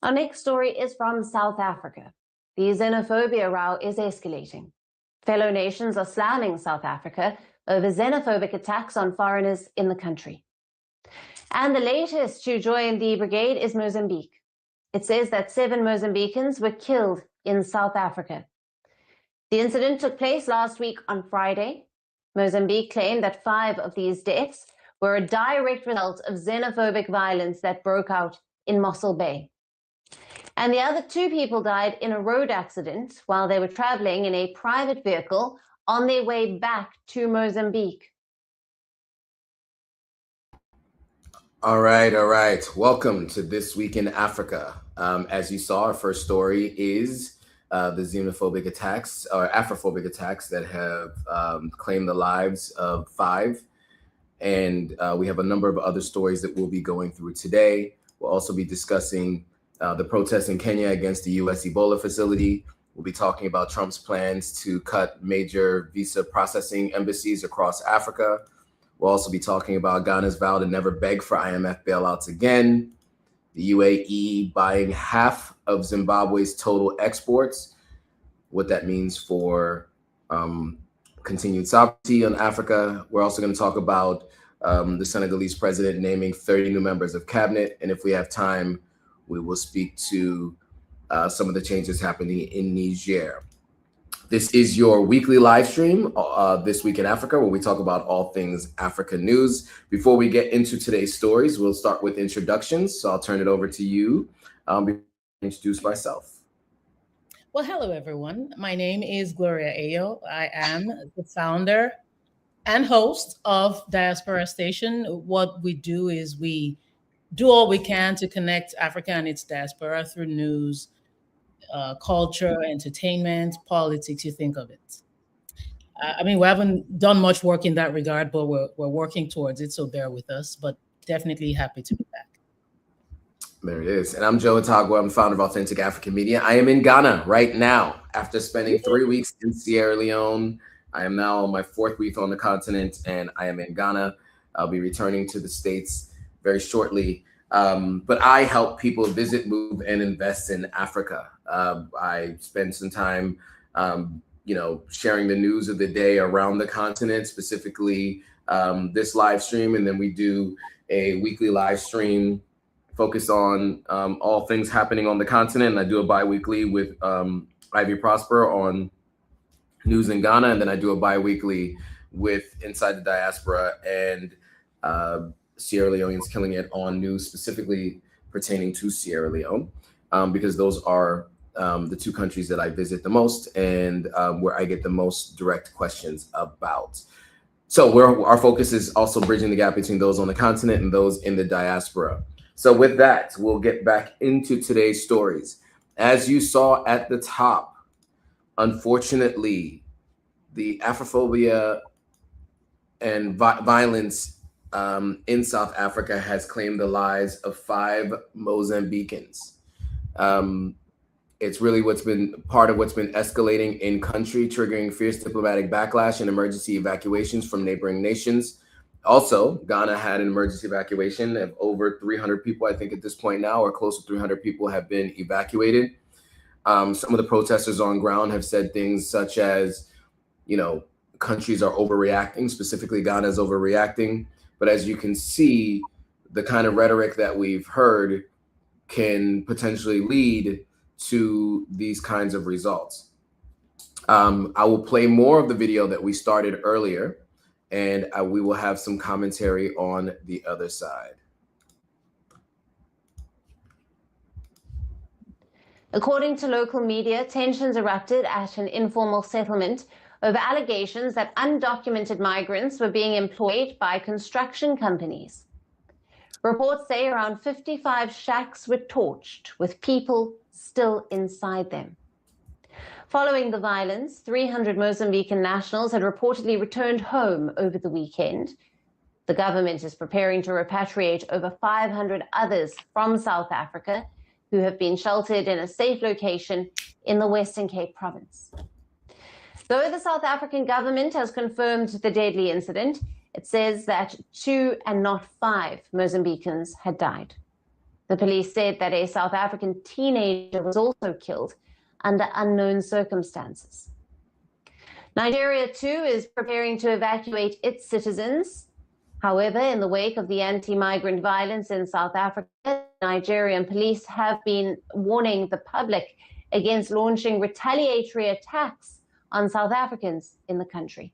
Our next story is from South Africa. The xenophobia row is escalating. Fellow nations are slamming South Africa over xenophobic attacks on foreigners in the country. And the latest to join the brigade is Mozambique. It says that 7 Mozambicans were killed in South Africa. The incident took place last week on Friday. Mozambique claimed that 5 of these deaths were a direct result of xenophobic violence that broke out in Mossel Bay. And the other 2 people died in a road accident while they were traveling in a private vehicle on their way back to Mozambique. All right. Welcome to This Week in Africa. As you saw, our first story is the xenophobic attacks or Afrophobic attacks that have claimed the lives of 5. And we have a number of other stories that we'll be going through today. We'll also be discussing the protests in Kenya against the US Ebola facility. We'll be talking about Trump's plans to cut major visa processing embassies across Africa. We'll also be talking about Ghana's vow to never beg for IMF bailouts again. The UAE buying half of Zimbabwe's total exports, what that means for continued sovereignty on Africa. We're also going to talk about the Senegalese president naming 30 new members of cabinet. And if we have time, we will speak to some of the changes happening in Niger. This is your weekly live stream, This Week in Africa, where we talk about all things Africa news. Before we get into today's stories, we'll start with introductions. So I'll turn it over to you. Introduce myself. Well, hello, everyone. My name is Gloria Ayo. I am the founder and host of Diaspora Station. What we do is we do all we can to connect Africa and its diaspora through news, culture, entertainment, politics, you think of it. I mean, we haven't done much work in that regard, but we're working towards it, so bear with us, but definitely happy to be back. There it is. And I'm Joe Itagua. I'm the founder of Authentic African Media. I am in Ghana right now after spending 3 weeks in Sierra Leone. I am now on my 4th week on the continent, and I am in Ghana. I'll be returning to the States very shortly. But I help people visit, move, and invest in Africa. I spend some time, sharing the news of the day around the continent, specifically this live stream. And then we do a weekly live stream focused on all things happening on the continent. And I do a bi-weekly with Ivy Prosper on news in Ghana. And then I do a bi-weekly with Inside the Diaspora and Sierra Leoneans Killing It on news specifically pertaining to Sierra Leone, because those are the 2 countries that I visit the most and where I get the most direct questions about. So our focus is also bridging the gap between those on the continent and those in the diaspora. So with that, we'll get back into today's stories. As you saw at the top, unfortunately, the Afrophobia and violence in South Africa has claimed the lives of 5 Mozambicans. It's really part of what's been escalating in country, triggering fierce diplomatic backlash and emergency evacuations from neighboring nations. Also, Ghana had an emergency evacuation of over 300 people, I think at this point now, or close to 300 people have been evacuated. Some of the protesters on ground have said things such as, countries are overreacting, specifically Ghana is overreacting. But as you can see, the kind of rhetoric that we've heard can potentially lead to these kinds of results. I will play more of the video that we started earlier, and we will have some commentary on the other side. According to local media, tensions erupted at an informal settlement over allegations that undocumented migrants were being employed by construction companies. Reports say around 55 shacks were torched, with people still inside them. Following the violence, 300 Mozambican nationals had reportedly returned home over the weekend. The government is preparing to repatriate over 500 others from South Africa who have been sheltered in a safe location in the Western Cape province. Though the South African government has confirmed the deadly incident, it says that 2 and not 5 Mozambicans had died. The police said that a South African teenager was also killed under unknown circumstances. Nigeria, too, is preparing to evacuate its citizens. However, in the wake of the anti-migrant violence in South Africa, Nigerian police have been warning the public against launching retaliatory attacks on South Africans in the country.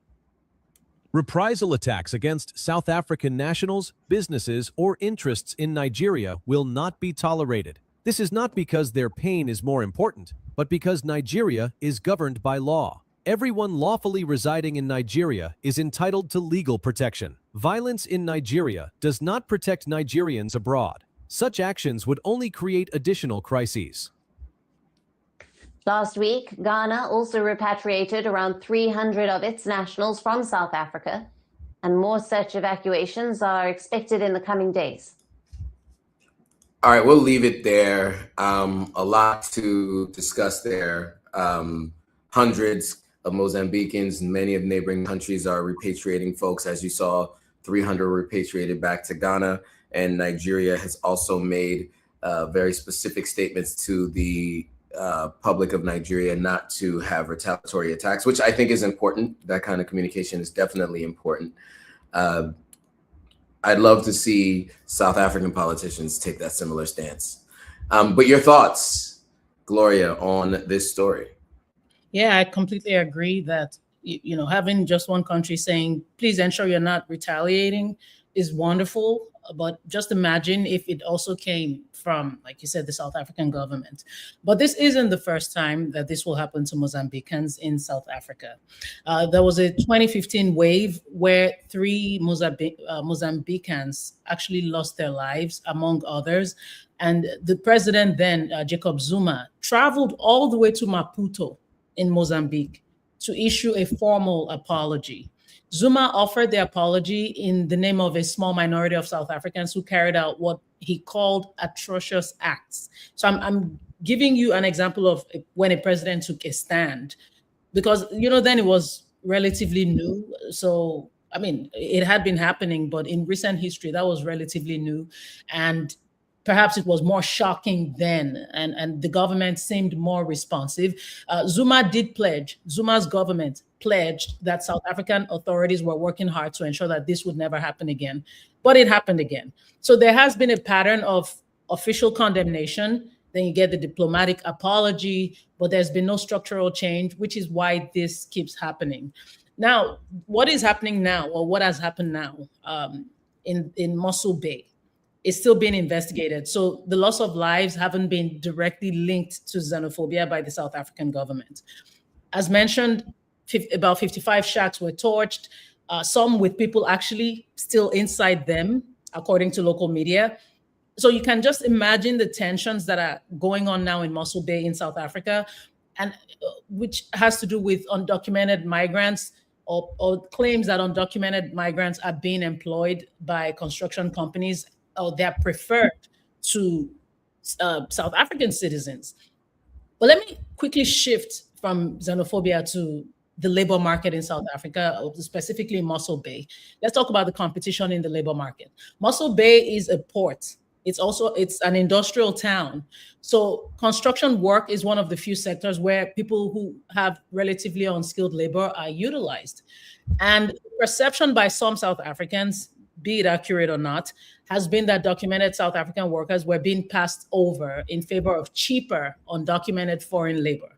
Reprisal attacks against South African nationals, businesses, or interests in Nigeria will not be tolerated. This is not because their pain is more important, but because Nigeria is governed by law. Everyone lawfully residing in Nigeria is entitled to legal protection. Violence in Nigeria does not protect Nigerians abroad. Such actions would only create additional crises. Last week, Ghana also repatriated around 300 of its nationals from South Africa, and more such evacuations are expected in the coming days. All right, we'll leave it there. A lot to discuss there. Hundreds of Mozambicans and many of neighboring countries are repatriating folks. As you saw, 300 repatriated back to Ghana, and Nigeria has also made very specific statements to the public of Nigeria not to have retaliatory attacks, which I think is important. That kind of communication is definitely important. I'd love to see South African politicians take that similar stance. But your thoughts, Gloria, on this story? Yeah, I completely agree that, you know, having just one country saying, please ensure you're not retaliating is wonderful. But just imagine if it also came from, like you said, the South African government. But this isn't the first time that this will happen to Mozambicans in South Africa. There was a 2015 wave where 3 Mozambicans actually lost their lives, among others. And the president then, Jacob Zuma, traveled all the way to Maputo in Mozambique to issue a formal apology. Zuma offered the apology in the name of a small minority of South Africans who carried out what he called atrocious acts. So I'm giving you an example of when a president took a stand, because, you know, then it was relatively new. So, I mean, it had been happening, but in recent history, that was relatively new. And perhaps it was more shocking then, and the government seemed more responsive. Zuma's government pledged that South African authorities were working hard to ensure that this would never happen again, but it happened again. So there has been a pattern of official condemnation, then you get the diplomatic apology, but there's been no structural change, which is why this keeps happening. Now, what is happening now, or what has happened now in Mossel Bay, is still being investigated. So the loss of lives haven't been directly linked to xenophobia by the South African government. As mentioned, about 55 shacks were torched, some with people actually still inside them, according to local media. So you can just imagine the tensions that are going on now in Mossel Bay in South Africa, and which has to do with undocumented migrants, or claims that undocumented migrants are being employed by construction companies, or they're preferred to South African citizens. But let me quickly shift from xenophobia to the labor market in South Africa, specifically in Mossel Bay. Let's talk about the competition in the labor market. Mossel Bay is a port. It's an industrial town. So construction work is one of the few sectors where people who have relatively unskilled labor are utilized. And perception by some South Africans, be it accurate or not, has been that documented South African workers were being passed over in favor of cheaper undocumented foreign labor.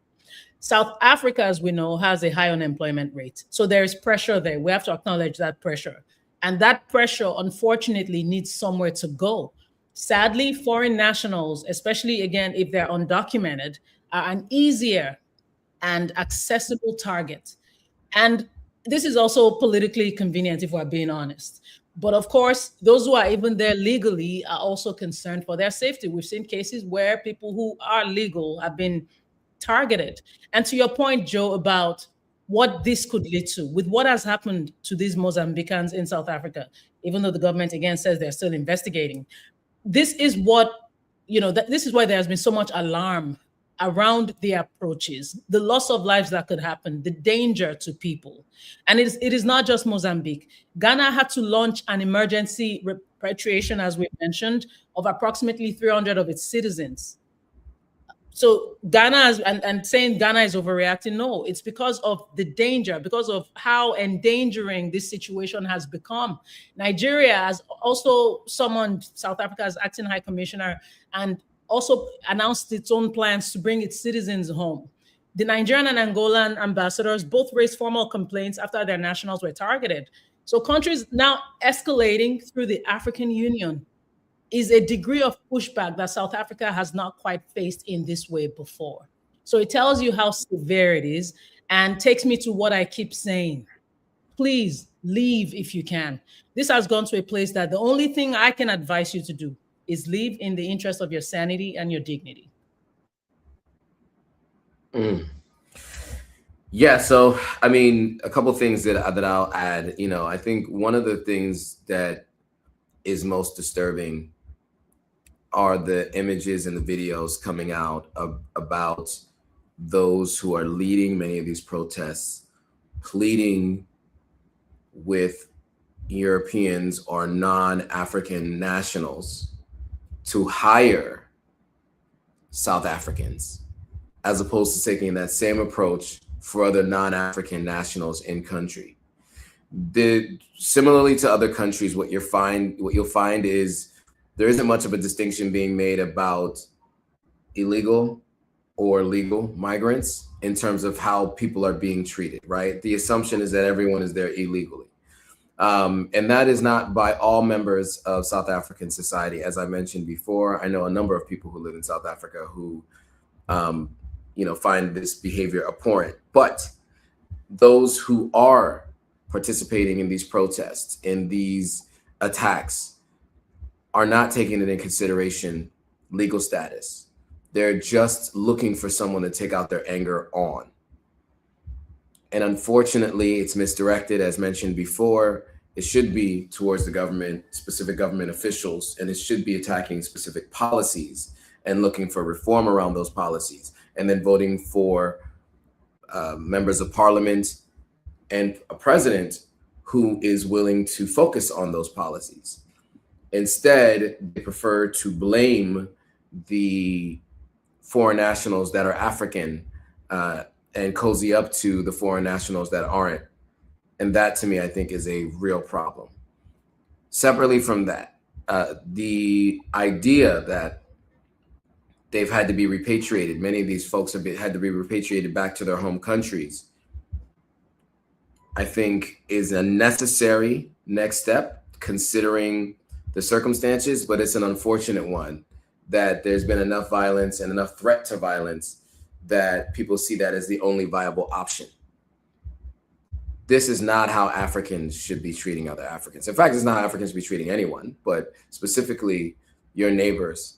South Africa, as we know, has a high unemployment rate. So there is pressure there. We have to acknowledge that pressure. And that pressure, unfortunately, needs somewhere to go. Sadly, foreign nationals, especially, again, if they're undocumented, are an easier and accessible target. And this is also politically convenient, if we're being honest. But of course, those who are even there legally are also concerned for their safety. We've seen cases where people who are legal have been targeted. And to your point, Joe, about what this could lead to, with what has happened to these Mozambicans in South Africa, even though the government again says they're still investigating, this is what, you know, this is why there has been so much alarm around the approaches, the loss of lives that could happen, the danger to people. And it is not just Mozambique. Ghana had to launch an emergency repatriation, as we mentioned, of approximately 300 of its citizens. So Ghana and saying Ghana is overreacting, no, it's because of the danger, because of how endangering this situation has become. Nigeria has also summoned South Africa's acting high commissioner and also announced its own plans to bring its citizens home. The Nigerian and Angolan ambassadors both raised formal complaints after their nationals were targeted. So countries now escalating through the African Union is a degree of pushback that South Africa has not quite faced in this way before. So it tells you how severe it is and takes me to what I keep saying. Please leave if you can. This has gone to a place that the only thing I can advise you to do is leave in the interest of your sanity and your dignity. Yeah, so I mean, a couple things that I'll add. You know, I think one of the things that is most disturbing are the images and the videos coming out about those who are leading many of these protests, pleading with Europeans or non-African nationals to hire South Africans, as opposed to taking that same approach for other non-African nationals in country. Similarly to other countries, what you'll find is there isn't much of a distinction being made about illegal or legal migrants in terms of how people are being treated, right? The assumption is that everyone is there illegally. And that is not by all members of South African society. As I mentioned before, I know a number of people who live in South Africa who, find this behavior abhorrent. But those who are participating in these protests, in these attacks, are not taking into consideration legal status. They're just looking for someone to take out their anger on. And unfortunately, it's misdirected, as mentioned before. It should be towards the government, specific government officials, and it should be attacking specific policies and looking for reform around those policies, and then voting for members of parliament and a president who is willing to focus on those policies. Instead, they prefer to blame the foreign nationals that are African and cozy up to the foreign nationals that aren't. And that, to me, I think is a real problem. Separately from that, the idea that they've had to be repatriated, many of these folks have had to be repatriated back to their home countries, I think is a necessary next step, considering the circumstances, but it's an unfortunate one that there's been enough violence and enough threat to violence that people see that as the only viable option. This is not how Africans should be treating other Africans. In fact, it's not how Africans should be treating anyone, but specifically your neighbors.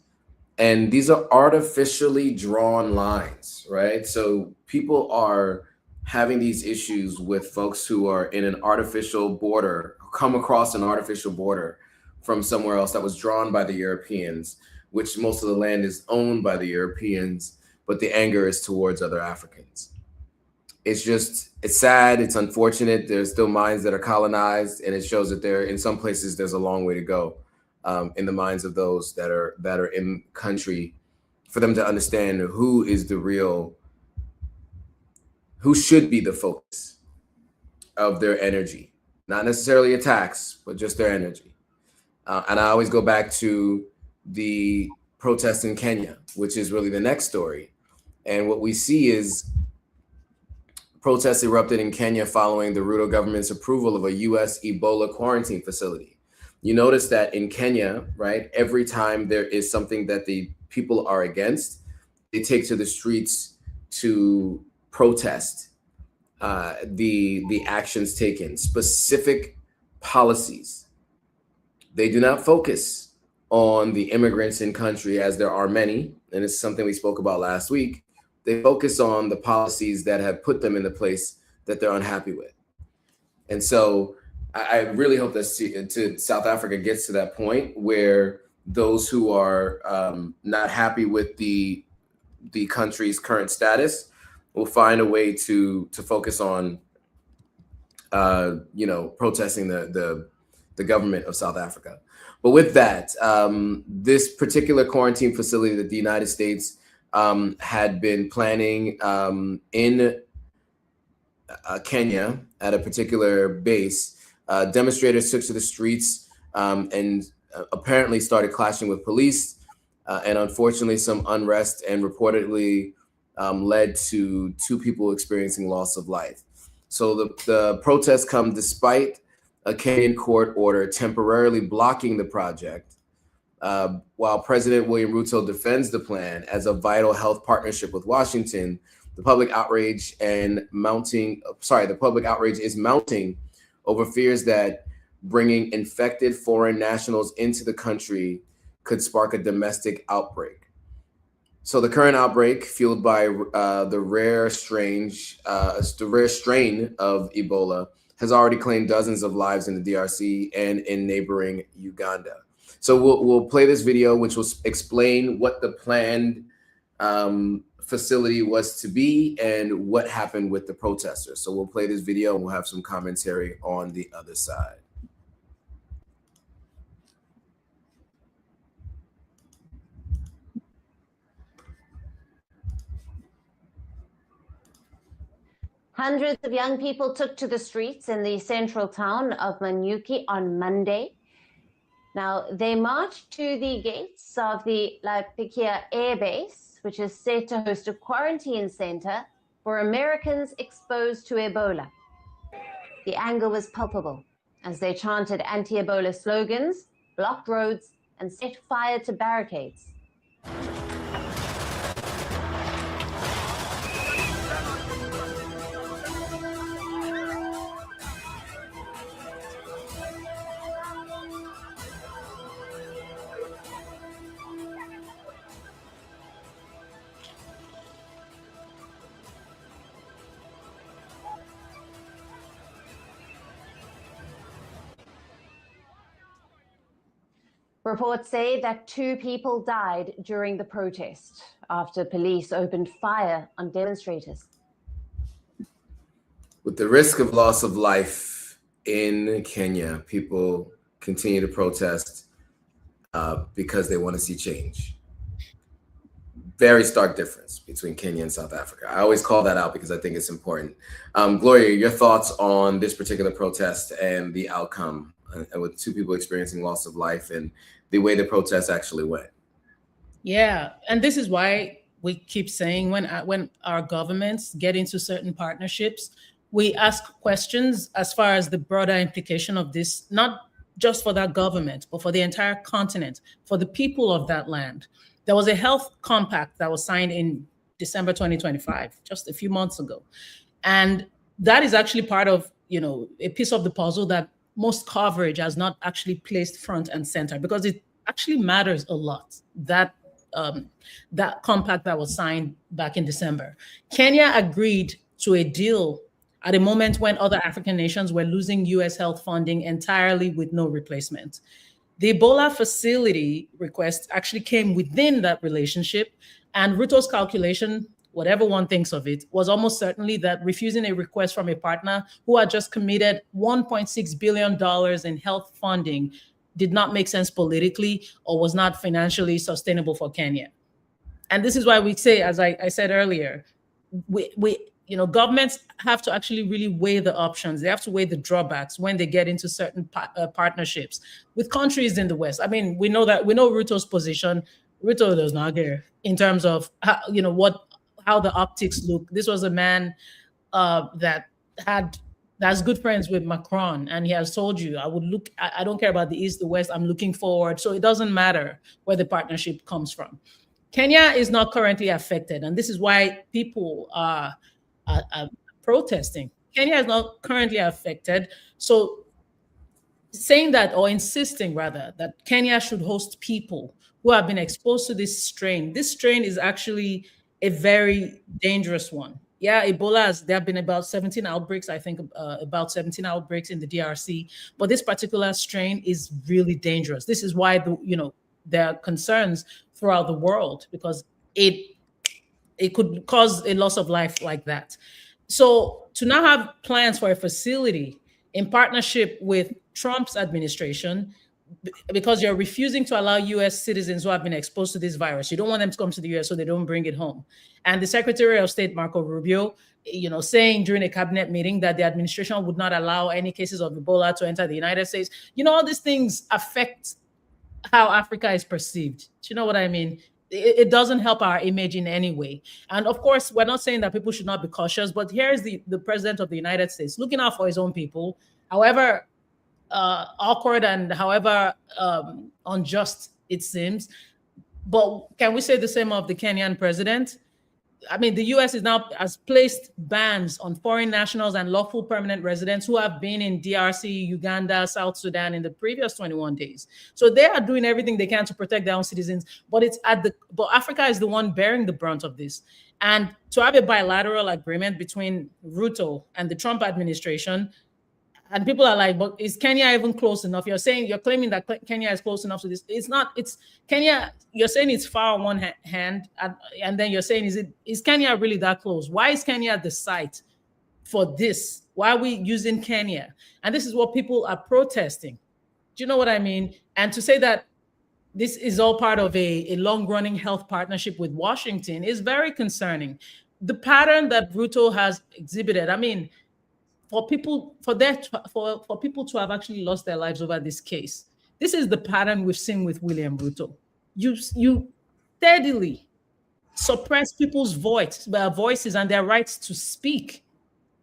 And these are artificially drawn lines, right? So people are having these issues with folks who are in an artificial border, come across an artificial border from somewhere else that was drawn by the Europeans, which most of the land is owned by the Europeans, but the anger is towards other Africans. It's sad, it's unfortunate. There's still minds that are colonized, and it shows that in some places there's a long way to go in the minds of those that are in country, for them to understand who should be the focus of their energy, not necessarily attacks, but just their energy. And I always go back to the protests in Kenya, which is really the next story. And what we see is protests erupted in Kenya following the Ruto government's approval of a US Ebola quarantine facility. You notice that in Kenya, right, every time there is something that the people are against, they take to the streets to protest the actions taken, specific policies. They do not focus on the immigrants in country, as there are many, and it's something we spoke about last week. They focus on the policies that have put them in the place that they're unhappy with. And so I really hope that South Africa gets to that point where those who are not happy with the country's current status will find a way to focus on protesting the the government of South Africa. But with that, this particular quarantine facility that the United States had been planning in Kenya at a particular base, demonstrators took to the streets and apparently started clashing with police, and unfortunately some unrest, and reportedly led to 2 people experiencing loss of life. So the protests come despite a Kenyan court order temporarily blocking the project, while President William Ruto defends the plan as a vital health partnership with Washington. The public outrage is mounting over fears that bringing infected foreign nationals into the country could spark a domestic outbreak. So the current outbreak, fueled by the rare strain of Ebola, has already claimed dozens of lives in the DRC and in neighboring Uganda. So we'll play this video, which will explain what the planned facility was to be and what happened with the protesters. So we'll play this video and we'll have some commentary on the other side. Hundreds of young people took to the streets in the central town of Nanyuki on Monday. Now, they marched to the gates of the Laikipia Air Base, which is set to host a quarantine center for Americans exposed to Ebola. The anger was palpable as they chanted anti-Ebola slogans, blocked roads, and set fire to barricades. Reports say that 2 people died during the protest after police opened fire on demonstrators. With the risk of loss of life in Kenya, people continue to protest because they want to see change. Very stark difference between Kenya and South Africa. I always call that out because I think it's important. Gloria, your thoughts on this particular protest and the outcome, with 2 people experiencing loss of life and the way the protest actually went? Yeah, and this is why we keep saying when our governments get into certain partnerships, we ask questions as far as the broader implication of this, not just for that government, but for the entire continent, for the people of that land. There was a health compact that was signed in December 2025, just a few months ago. And that is actually part of, a piece of the puzzle that most coverage has not actually placed front and center, because it actually matters a lot, that compact that was signed back in December. Kenya agreed to a deal at a moment when other African nations were losing US health funding entirely with no replacement. The Ebola facility request actually came within that relationship, and Ruto's calculation, whatever one thinks of it, was almost certainly that refusing a request from a partner who had just committed $1.6 billion in health funding did not make sense politically or was not financially sustainable for Kenya. And this is why we say, as I said earlier, governments have to actually really weigh the options. They have to weigh the drawbacks when they get into certain partnerships with countries in the West. I mean, we know Ruto's position. Ruto does not care in terms of how the optics look. This was a man that's good friends with Macron, and he has told you, I don't care about the East, the West, I'm looking forward. So it doesn't matter where the partnership comes from. Kenya is not currently affected, and this is why people are protesting. Kenya is not currently affected. So saying that, or insisting rather, that Kenya should host people who have been exposed to this strain is actually a very dangerous one. Yeah, Ebola, there have been about 17 outbreaks, I think about 17 outbreaks in the DRC, but this particular strain is really dangerous. This is why there are concerns throughout the world, because it could cause a loss of life like that. So to now have plans for a facility in partnership with Trump's administration, because you're refusing to allow US citizens who have been exposed to this virus. You don't want them to come to the US so they don't bring it home. And the Secretary of State, Marco Rubio, saying during a cabinet meeting that the administration would not allow any cases of Ebola to enter the United States. All these things affect how Africa is perceived. Do you know what I mean? It doesn't help our image in any way. And of course, we're not saying that people should not be cautious, but here's the president of the United States looking out for his own people, however awkward and however unjust it seems. But can we say the same of the Kenyan president? I mean, the US has placed bans on foreign nationals and lawful permanent residents who have been in DRC, Uganda, South Sudan in the previous 21 days. So they are doing everything they can to protect their own citizens, but but Africa is the one bearing the brunt of this. And to have a bilateral agreement between Ruto and the Trump administration, and people are like, but is Kenya even close enough? You're claiming that Kenya is close enough to this. It's not. It's Kenya. You're saying it's far on one hand, and then you're saying, is Kenya really that close? Why is Kenya the site for this? Why are we using Kenya? And this is what people are protesting. Do you know what I mean? And to say that this is all part of a long-running health partnership with Washington is very concerning. The pattern that Ruto has exhibited, I mean, for people to have actually lost their lives over this case. This is the pattern we've seen with William Ruto. You steadily suppress people's voices and their rights to speak.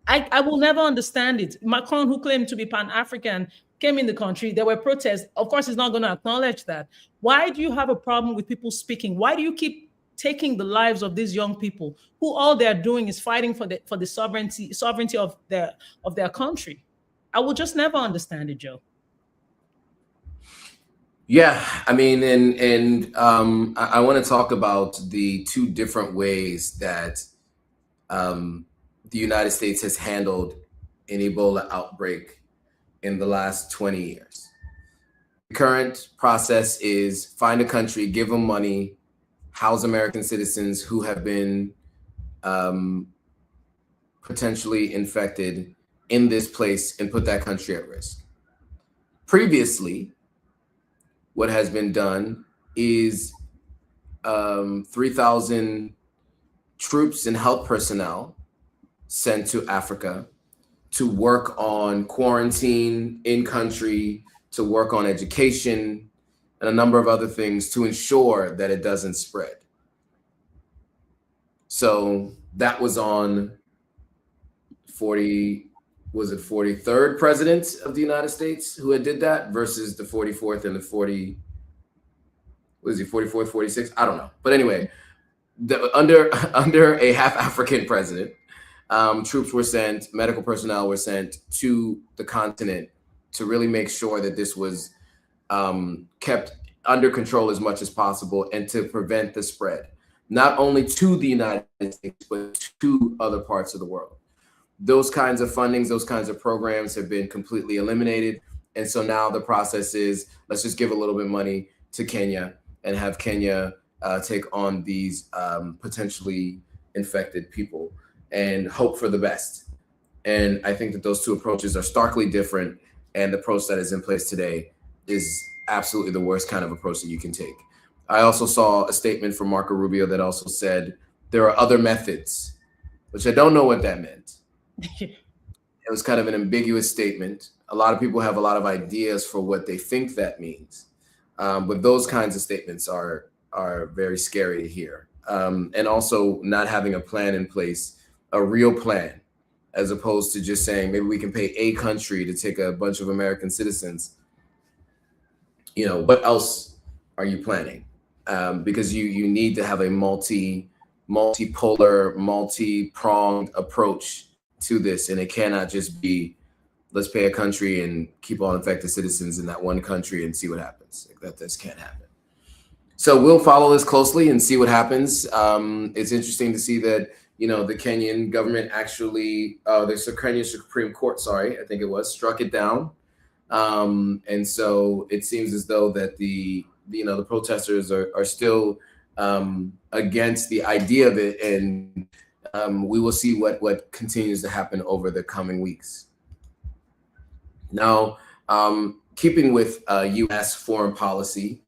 I will never understand it. Macron, who claimed to be Pan-African, came in the country. There were protests. Of course, he's not going to acknowledge that. Why do you have a problem with people speaking? Why do you keep taking the lives of these young people who all they're doing is fighting for the sovereignty of their country? I will just never understand it, Joe. Yeah, I mean, and I want to talk about the two different ways that the United States has handled an Ebola outbreak in the last 20 years. The current process is find a country, give them money, house American citizens who have been potentially infected in this place and put that country at risk. Previously, what has been done is 3,000 troops and health personnel sent to Africa to work on quarantine in country, to work on education, and a number of other things to ensure that it doesn't spread. So that was on 43rd president of the United States who did that versus the 44th and the 44th, 46th? I don't know. But anyway, under a half African president, troops were sent, medical personnel were sent to the continent to really make sure that this was kept under control as much as possible and to prevent the spread, not only to the United States, but to other parts of the world. Those kinds of fundings, those kinds of programs have been completely eliminated. And so now the process is, let's just give a little bit of money to Kenya and have Kenya take on these potentially infected people and hope for the best. And I think that those two approaches are starkly different. And the approach that is in place today is absolutely the worst kind of approach that you can take. I also saw a statement from Marco Rubio that also said there are other methods, which I don't know what that meant. It was kind of an ambiguous statement. A lot of people have a lot of ideas for what they think that means. But those kinds of statements are very scary to hear. And also not having a plan in place, a real plan, as opposed to just saying, maybe we can pay a country to take a bunch of American citizens. You know, what else are you planning? Because you need to have a multipolar, multi-pronged approach to this. And it cannot just be, let's pay a country and keep all infected citizens in that one country and see what happens. Like that just can't happen. So we'll follow this closely and see what happens. It's interesting to see that, you know, the Kenyan government actually, the Kenyan Supreme Court, I think it was, struck it down. And so it seems as though that the protesters are still against the idea of it. And we will see what continues to happen over the coming weeks. Now, Keeping with U.S. foreign policy,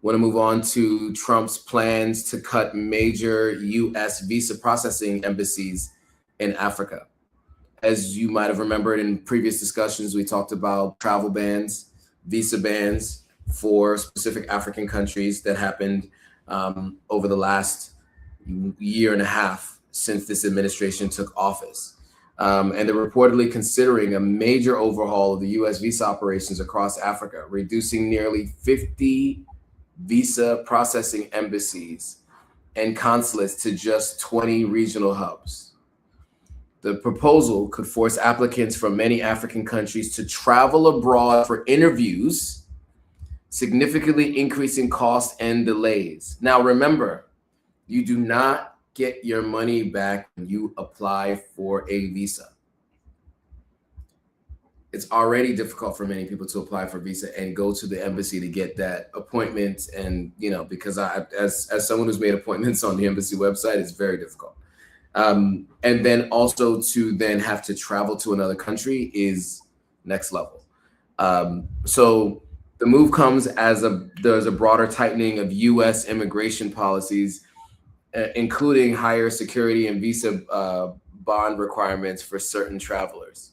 want to move on to Trump's plans to cut major U.S. visa processing embassies in Africa. As you might have remembered in previous discussions, we talked about travel bans, visa bans for specific African countries that happened over the last year and a half since this administration took office. And they're reportedly considering a major overhaul of the U.S. visa operations across Africa, reducing nearly 50 visa processing embassies and consulates to just 20 regional hubs. The proposal could force applicants from many African countries to travel abroad for interviews, significantly increasing costs and delays. Now, remember, you do not get your money back when you apply for a visa. It's already difficult for many people to apply for visa and go to the embassy to get that appointment. And, you know, because as someone who's made appointments on the embassy website, it's very difficult. And then also to then have to travel to another country is next level. So the move comes as there's a broader tightening of U.S. immigration policies, including higher security and visa bond requirements for certain travelers.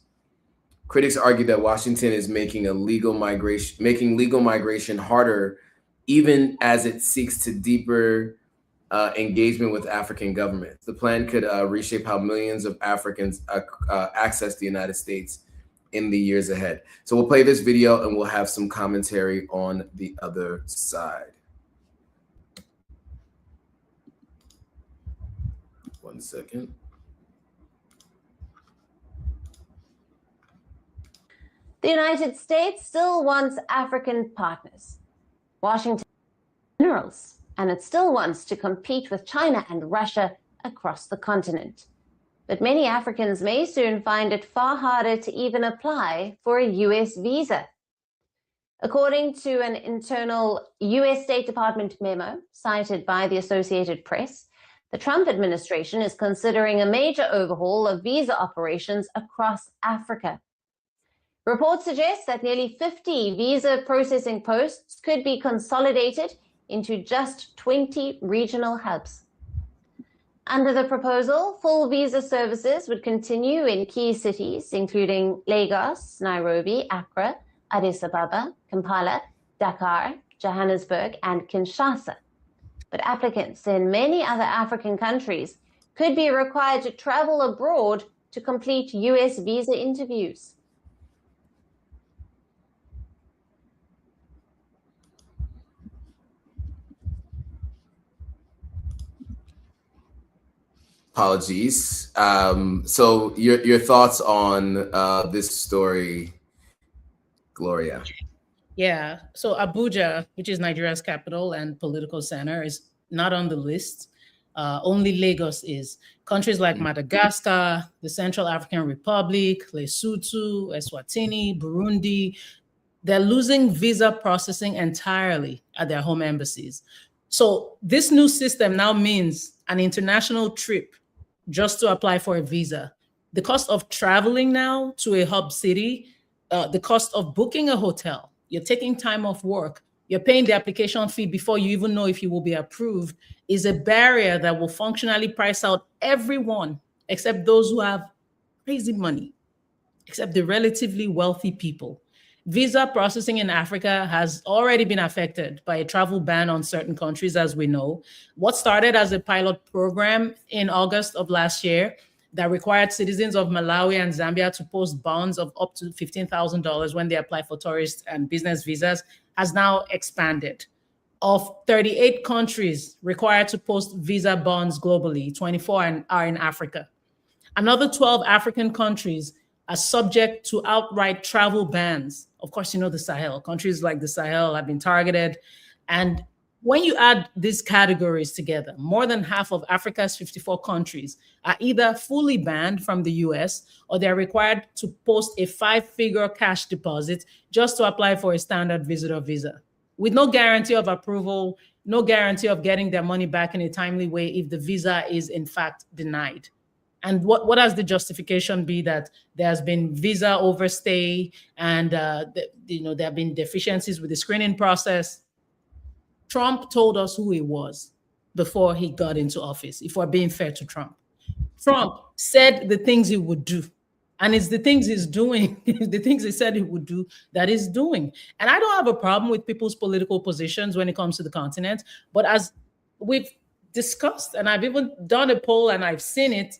Critics argue that Washington is making legal migration harder, even as it seeks to deeper engagement with African governments. The plan could reshape how millions of Africans access the United States in the years ahead. So we'll play this video and we'll have some commentary on the other side. One second. The United States still wants African partners. Washington minerals, and it still wants to compete with China and Russia across the continent. But many Africans may soon find it far harder to even apply for a US visa. According to an internal US State Department memo cited by the Associated Press, the Trump administration is considering a major overhaul of visa operations across Africa. Reports suggest that nearly 50 visa processing posts could be consolidated into just 20 regional hubs. Under the proposal, full visa services would continue in key cities, including Lagos, Nairobi, Accra, Addis Ababa, Kampala, Dakar, Johannesburg, and Kinshasa. But applicants in many other African countries could be required to travel abroad to complete US visa interviews. Apologies. So your thoughts on this story, Gloria? Yeah, so Abuja, which is Nigeria's capital and political center, is not on the list. Only Lagos is. Countries like Madagascar, the Central African Republic, Lesotho, Eswatini, Burundi, they're losing visa processing entirely at their home embassies. So this new system now means an international trip just to apply for a visa. The cost of traveling now to a hub city, the cost of booking a hotel, you're taking time off work, you're paying the application fee before you even know if you will be approved, is a barrier that will functionally price out everyone except those who have crazy money, except the relatively wealthy people. Visa processing in Africa has already been affected by a travel ban on certain countries, as we know. What started as a pilot program in August of last year that required citizens of Malawi and Zambia to post bonds of up to $15,000 when they apply for tourist and business visas has now expanded. Of 38 countries required to post visa bonds globally, 24 are in Africa. Another 12 African countries are subject to outright travel bans. Of course, you know the Sahel. Countries like the Sahel have been targeted. And when you add these categories together, more than half of Africa's 54 countries are either fully banned from the US or they're required to post a 5-figure cash deposit just to apply for a standard visitor visa, with no guarantee of approval, no guarantee of getting their money back in a timely way if the visa is in fact denied. And what has the justification be that there has been visa overstay and there have been deficiencies with the screening process? Trump told us who he was before he got into office, if we're being fair to Trump. Trump said the things he would do. And it's the things he's doing, the things he said he would do, that he's doing. And I don't have a problem with people's political positions when it comes to the continent. But as we've discussed, and I've even done a poll and I've seen it,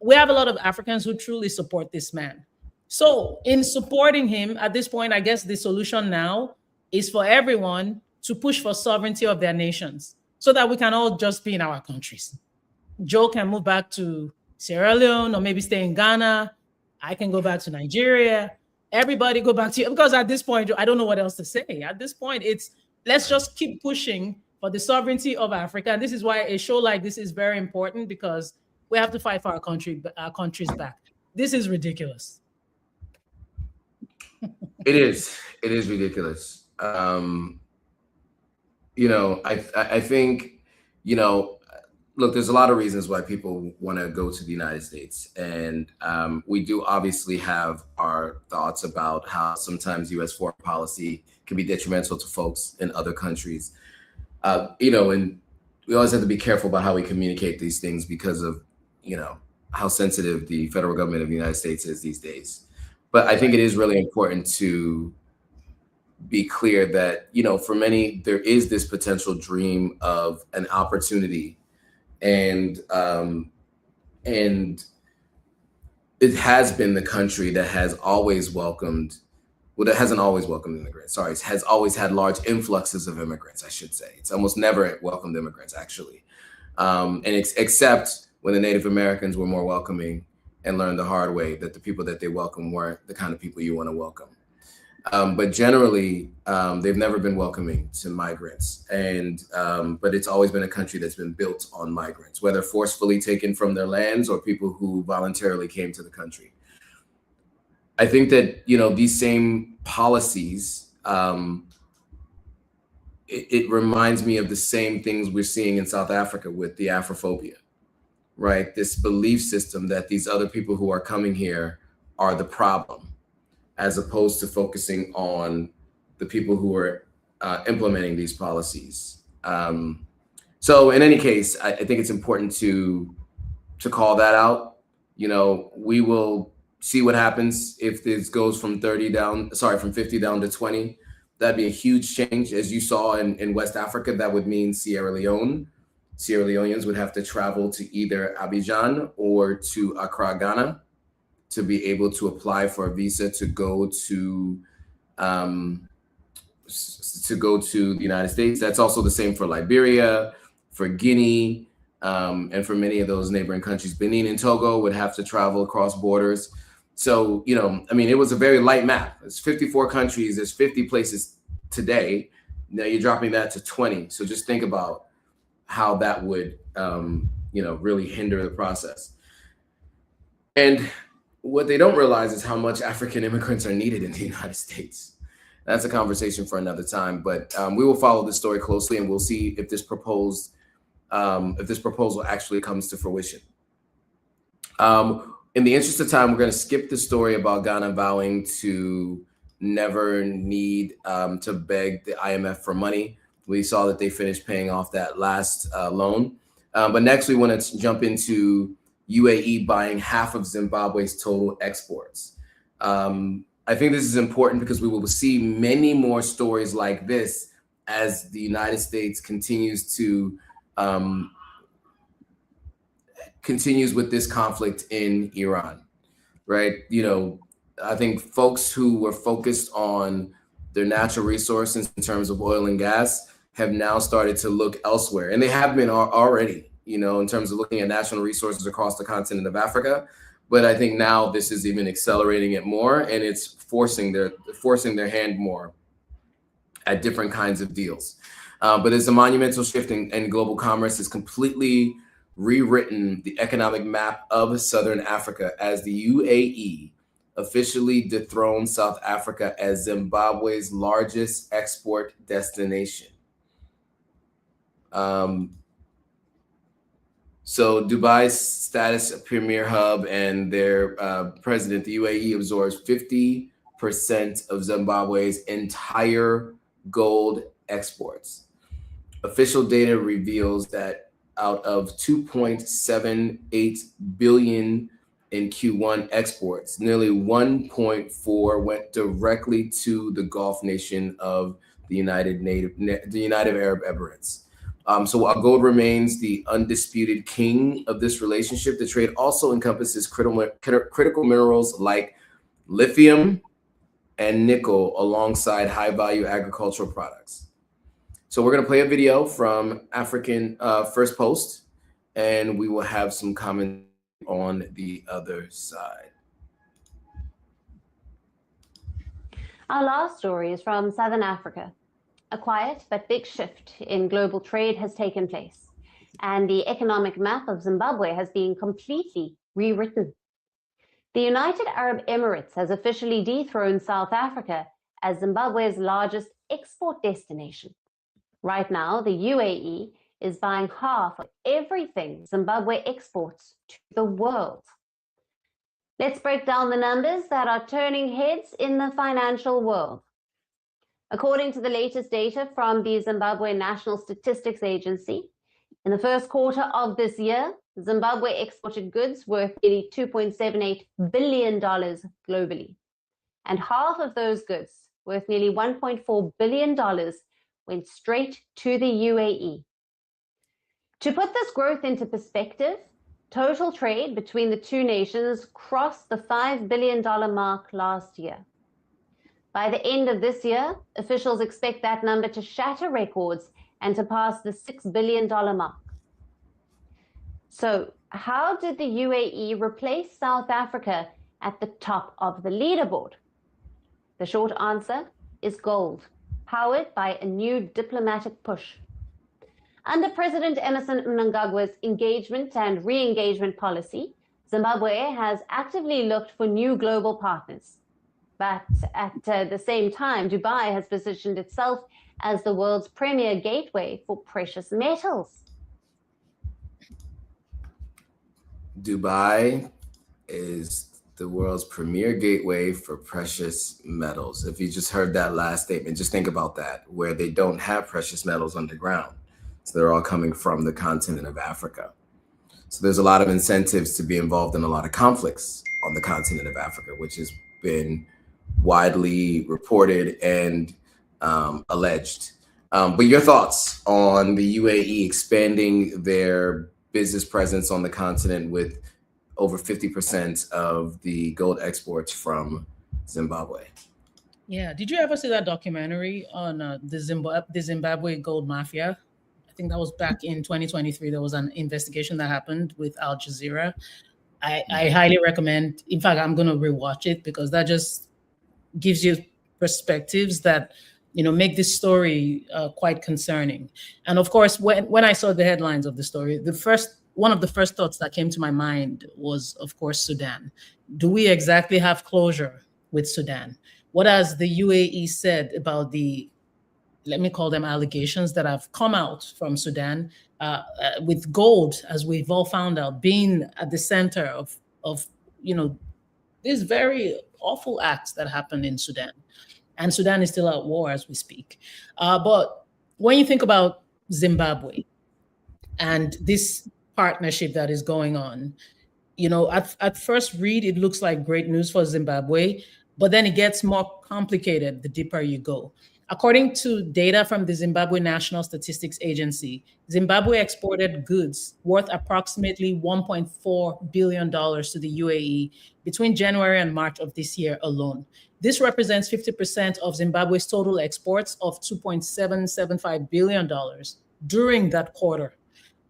we have a lot of Africans who truly support this man. So in supporting him at this point, I guess the solution now is for everyone to push for sovereignty of their nations so that we can all just be in our countries. Joe can move back to Sierra Leone or maybe stay in Ghana. I can go back to Nigeria. Everybody go back to, because at this point, I don't know what else to say. At this point, it's let's just keep pushing for the sovereignty of Africa. And this is why a show like this is very important, because we have to fight for our countries back. This is ridiculous. It is ridiculous. I think, look, there's a lot of reasons why people want to go to the United States. And we do obviously have our thoughts about how sometimes U.S. foreign policy can be detrimental to folks in other countries. And we always have to be careful about how we communicate these things because of, how sensitive the federal government of the United States is these days. But I think it is really important to be clear that, for many, there is this potential dream of an opportunity. And it has been the country that has always welcomed, well, that hasn't always welcomed immigrants. Sorry, it has always had large influxes of immigrants, I should say. It's almost never welcomed immigrants, actually. And except when the Native Americans were more welcoming and learned the hard way that the people that they welcome weren't the kind of people you want to welcome. But generally, they've never been welcoming to migrants. But it's always been a country that's been built on migrants, whether forcefully taken from their lands or people who voluntarily came to the country. I think that, these same policies, it reminds me of the same things we're seeing in South Africa with the Afrophobia, right? This belief system that these other people who are coming here are the problem, as opposed to focusing on the people who are implementing these policies. So in any case, I think it's important to call that out. We will see what happens if this goes from 50 down to 20. That'd be a huge change. As you saw in West Africa, that would mean Sierra Leone. Sierra Leoneans would have to travel to either Abidjan or to Accra, Ghana, to be able to apply for a visa to go to the United States. That's also the same for Liberia, for Guinea, and for many of those neighboring countries. Benin and Togo would have to travel across borders. So, it was a very light map. It's 54 countries. There's 50 places today. Now you're dropping that to 20. So just think about how that would, really hinder the process. And what they don't realize is how much African immigrants are needed in the United States. That's a conversation for another time, but we will follow this story closely, and we'll see if this proposal actually comes to fruition. In the interest of time, we're going to skip the story about Ghana vowing to never need to beg the IMF for money. We saw that they finished paying off that last loan. But next, we want to jump into UAE buying half of Zimbabwe's total exports. I think this is important because we will see many more stories like this as the United States continues with this conflict in Iran, right? I think folks who were focused on their natural resources in terms of oil and gas have now started to look elsewhere. And they have been already, in terms of looking at national resources across the continent of Africa. But I think now this is even accelerating it more, and it's forcing their hand more at different kinds of deals. But it's a monumental shift in global commerce. It's completely rewritten the economic map of Southern Africa as the UAE officially dethroned South Africa as Zimbabwe's largest export destination. So Dubai's status a premier hub and their president, the UAE, absorbs 50% of Zimbabwe's entire gold exports. Official data reveals that out of 2.78 billion in Q1 exports, nearly 1.4 went directly to the Gulf nation of the United Arab Emirates. So while gold remains the undisputed king of this relationship, the trade also encompasses critical minerals like lithium and nickel alongside high-value agricultural products. So we're going to play a video from African First Post, and we will have some comment on the other side. Our last story is from Southern Africa. A quiet but big shift in global trade has taken place, and the economic map of Zimbabwe has been completely rewritten. The United Arab Emirates has officially dethroned South Africa as Zimbabwe's largest export destination. Right now, the UAE is buying half of everything Zimbabwe exports to the world. Let's break down the numbers that are turning heads in the financial world. According to the latest data from the Zimbabwe National Statistics Agency, in the first quarter of this year, Zimbabwe exported goods worth nearly $2.78 billion globally. And half of those goods, worth nearly $1.4 billion, went straight to the UAE. To put this growth into perspective, total trade between the two nations crossed the $5 billion mark last year. By the end of this year, officials expect that number to shatter records and to pass the $6 billion mark. So, how did the UAE replace South Africa at the top of the leaderboard? The short answer is gold, powered by a new diplomatic push. Under President Emmerson Mnangagwa's engagement and re-engagement policy, Zimbabwe has actively looked for new global partners. But at the same time, Dubai has positioned itself as the world's premier gateway for precious metals. Dubai is the world's premier gateway for precious metals. If you just heard that last statement, just think about that, where they don't have precious metals underground. So they're all coming from the continent of Africa. So there's a lot of incentives to be involved in a lot of conflicts on the continent of Africa, which has been widely reported and alleged. But your thoughts on the UAE expanding their business presence on the continent with over 50% of the gold exports from Zimbabwe? Yeah. Did you ever see that documentary on the Zimbabwe gold mafia? I think that was back in 2023. There was an investigation that happened with Al Jazeera. I highly recommend. In fact, I'm going to rewatch it because that just gives you perspectives that make this story quite concerning. And of course, when I saw the headlines of the story, one of the first thoughts that came to my mind was, of course, Sudan. Do we exactly have closure with Sudan? What has the UAE said about the, let me call them allegations that have come out from Sudan, with gold, as we've all found out, being at the center of these very awful acts that happened in Sudan. And Sudan is still at war as we speak. But when you think about Zimbabwe and this partnership that is going on, at first read, it looks like great news for Zimbabwe, but then it gets more complicated the deeper you go. According to data from the Zimbabwe National Statistics Agency, Zimbabwe exported goods worth approximately $1.4 billion to the UAE between January and March of this year alone. This represents 50% of Zimbabwe's total exports of $2.775 billion during that quarter.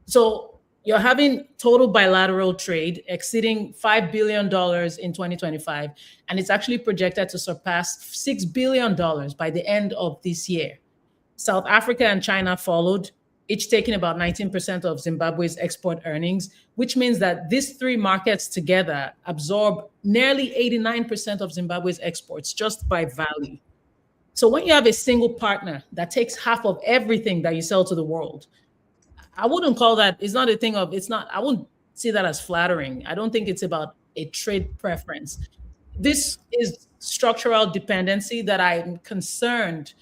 So you're having total bilateral trade exceeding $5 billion in 2025, and it's actually projected to surpass $6 billion by the end of this year. South Africa and China followed, each taking about 19% of Zimbabwe's export earnings, which means that these three markets together absorb nearly 89% of Zimbabwe's exports just by value. So when you have a single partner that takes half of everything that you sell to the world, I wouldn't call that, it's not a thing of, it's not, I wouldn't see that as flattering. I don't think it's about a trade preference. This is structural dependency that I'm concerned,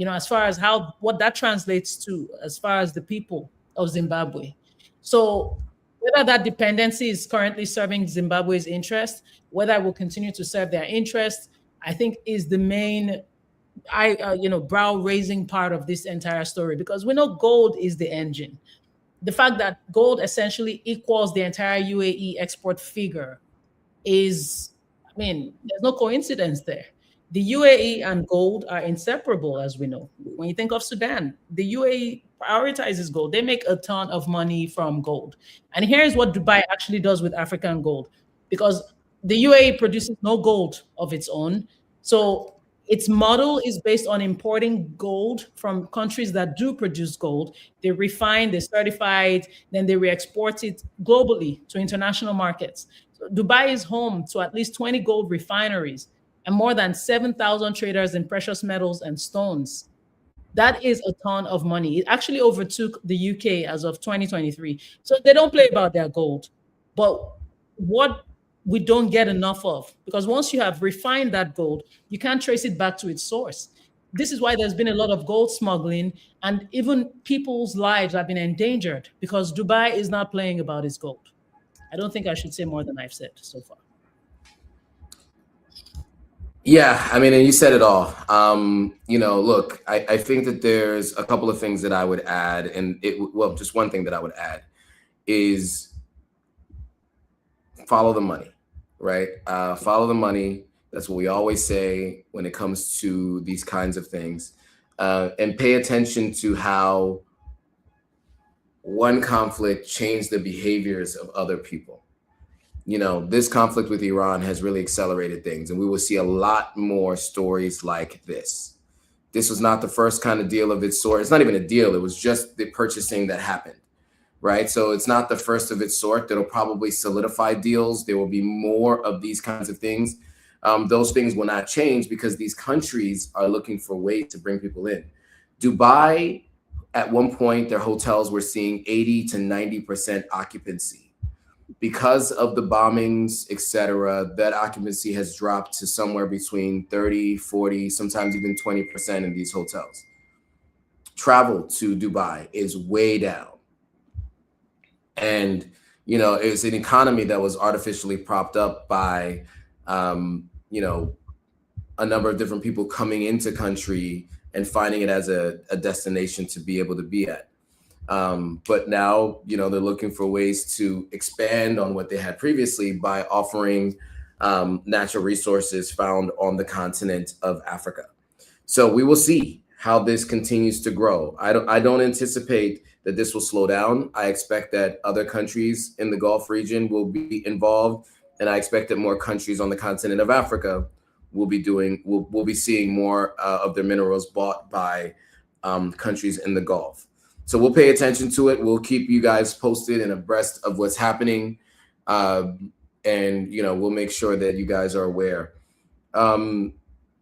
as far as what that translates to, as far as the people of Zimbabwe. So whether that dependency is currently serving Zimbabwe's interest, whether it will continue to serve their interest, I think is the main brow raising part of this entire story, because we know gold is the engine. The fact that gold essentially equals the entire UAE export figure is, there's no coincidence there. The UAE and gold are inseparable, as we know. When you think of Sudan, the UAE prioritizes gold. They make a ton of money from gold. And here's what Dubai actually does with African gold, because the UAE produces no gold of its own. So its model is based on importing gold from countries that do produce gold. They refine, they certify it, then they re-export it globally to international markets. So Dubai is home to at least 20 gold refineries and more than 7,000 traders in precious metals and stones. That is a ton of money. It actually overtook the UK as of 2023. So they don't play about their gold. But what we don't get enough of, because once you have refined that gold, you can't trace it back to its source. This is why there's been a lot of gold smuggling, and even people's lives have been endangered because Dubai is not playing about its gold. I don't think I should say more than I've said so far. Yeah, and you said it all. Look, I think that there's a couple of things that I would add, and just one thing that I would add is follow the money, right? Follow the money. That's what we always say when it comes to these kinds of things, and pay attention to how one conflict changed the behaviors of other people. This conflict with Iran has really accelerated things, and we will see a lot more stories like this. This was not the first kind of deal of its sort. It's not even a deal. It was just the purchasing that happened, right? So it's not the first of its sort. That'll probably solidify deals. There will be more of these kinds of things. Those things will not change because these countries are looking for ways to bring people in. Dubai, at one point, their hotels were seeing 80 to 90% occupancy. Because of the bombings, etc., that occupancy has dropped to somewhere between 30, 40, sometimes even 20% in these hotels. Travel to Dubai is way down. And, it's an economy that was artificially propped up by, a number of different people coming into country and finding it as a destination to be able to be at. But now, they're looking for ways to expand on what they had previously by offering natural resources found on the continent of Africa. So we will see how this continues to grow. I don't anticipate that this will slow down. I expect that other countries in the Gulf region will be involved, and I expect that more countries on the continent of Africa will be seeing more of their minerals bought by countries in the Gulf. So we'll pay attention to it. We'll keep you guys posted and abreast of what's happening. And, we'll make sure that you guys are aware.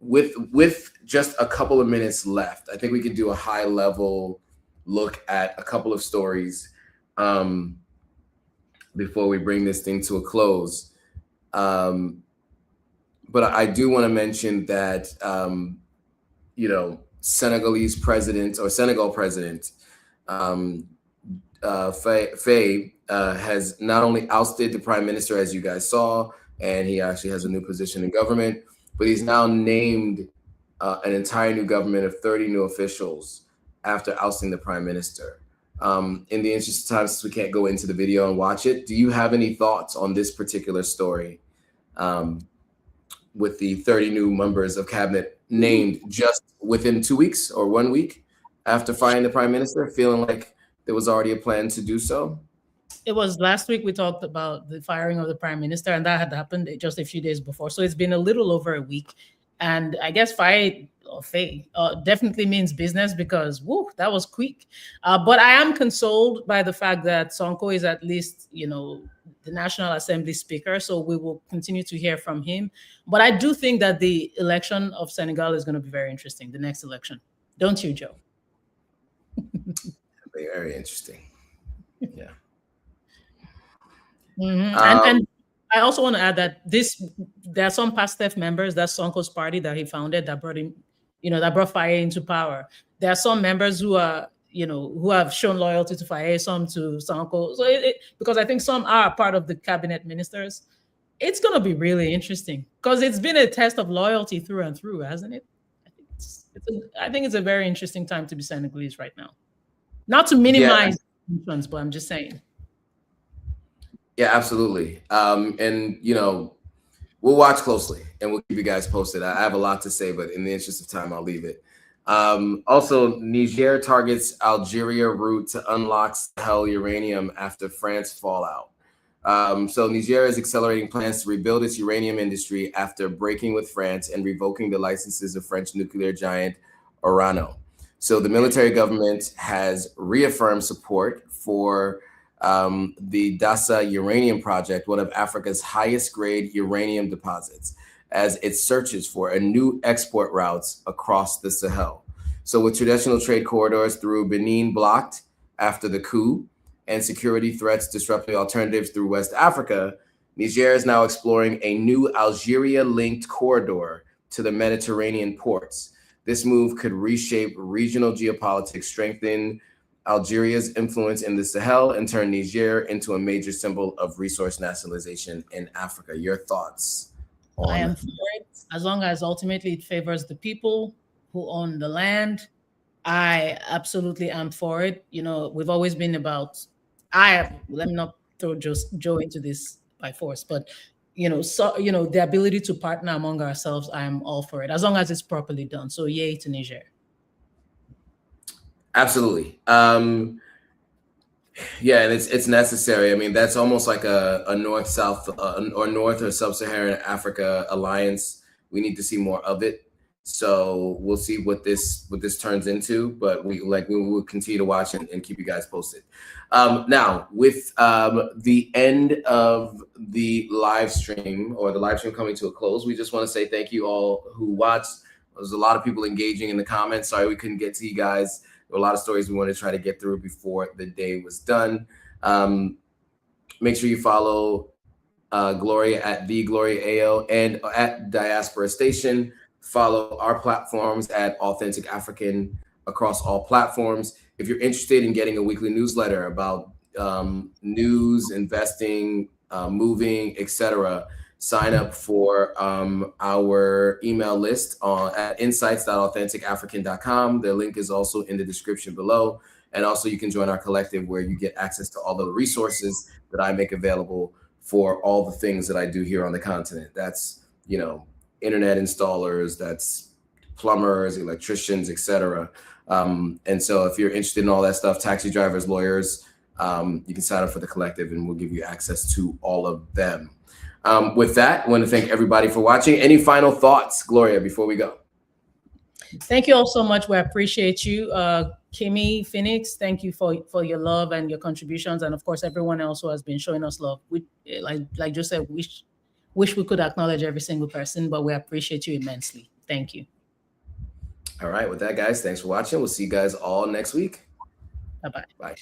With just a couple of minutes left, I think we could do a high level look at a couple of stories before we bring this thing to a close. But I do want to mention that, Senegal president, Faye has not only ousted the prime minister, as you guys saw, and he actually has a new position in government, but he's now named an entire new government of 30 new officials after ousting the prime minister. In the interest of time, since we can't go into the video and watch it, do you have any thoughts on this particular story with the 30 new members of cabinet named just within 2 weeks or 1 week after firing the prime minister, feeling like there was already a plan to do so? It was last week we talked about the firing of the prime minister, and that had happened just a few days before. So it's been a little over a week. And I guess Faye definitely means business, because that was quick. But I am consoled by the fact that Sonko is at least, the National Assembly Speaker. So we will continue to hear from him. But I do think that the election of Senegal is going to be very interesting, the next election. Don't you, Joe? Very interesting. Yeah. And I also want to add that there are some Pastef members, that's Sonko's party that he founded, that brought him, that brought Faye into power. There are some members who are, who have shown loyalty to Faye, some to Sonko. So because I think some are part of the cabinet ministers. It's going to be really interesting because it's been a test of loyalty through and through, hasn't it? I think it's a very interesting time to be Senegalese right now. Not to minimize influence, but I'm just saying. Yeah, absolutely. And, we'll watch closely and we'll keep you guys posted. I have a lot to say, but in the interest of time, I'll leave it. Also, Niger targets Algeria route to unlock Sahel uranium after France fallout. So Niger is accelerating plans to rebuild its uranium industry after breaking with France and revoking the licenses of French nuclear giant Orano. So the military government has reaffirmed support for the Dassa uranium project, one of Africa's highest grade uranium deposits, as it searches for a new export routes across the Sahel. So with traditional trade corridors through Benin blocked after the coup and security threats disrupting alternatives through West Africa, Niger is now exploring a new Algeria-linked corridor to the Mediterranean ports. This move could reshape regional geopolitics, strengthen Algeria's influence in the Sahel, and turn Niger into a major symbol of resource nationalization in Africa. Your thoughts? I am for it, as long as ultimately it favors the people who own the land. I absolutely am for it. We've always been about, let me not throw Joe into this by force, but the ability to partner among ourselves, I am all for it, as long as it's properly done. So yay to Niger. Absolutely. Yeah, and it's necessary. I mean, that's almost like a north-south or north or sub-Saharan Africa alliance. We need to see more of it. So we'll see what this turns into, but we will continue to watch and keep you guys posted. Now, with the end of the live stream coming to a close, we just want to say thank you all who watched. There's a lot of people engaging in the comments. Sorry we couldn't get to you guys. There were a lot of stories we wanted to try to get through before the day was done. Make sure you follow Gloria at the Gloria AO and at Diaspora Station. Follow our platforms at Authentic African across all platforms. If you're interested in getting a weekly newsletter about news, investing, moving, etc., sign up for our email list at insights.authentiCafrican.com. The link is also in the description below. And also you can join our collective where you get access to all the resources that I make available for all the things that I do here on the continent. That's, internet installers, that's plumbers, electricians, etc. And so if you're interested in all that stuff, taxi drivers, lawyers, you can sign up for the collective and we'll give you access to all of them. With that, I want to thank everybody for watching. Any final thoughts, Gloria, before we go? Thank you all so much. We appreciate you. Kimmy, Phoenix, thank you for your love and your contributions. And of course, everyone else who has been showing us love. We, like just said, wish we could acknowledge every single person, but we appreciate you immensely. Thank you. All right. With that, guys, thanks for watching. We'll see you guys all next week. Bye-bye. Bye.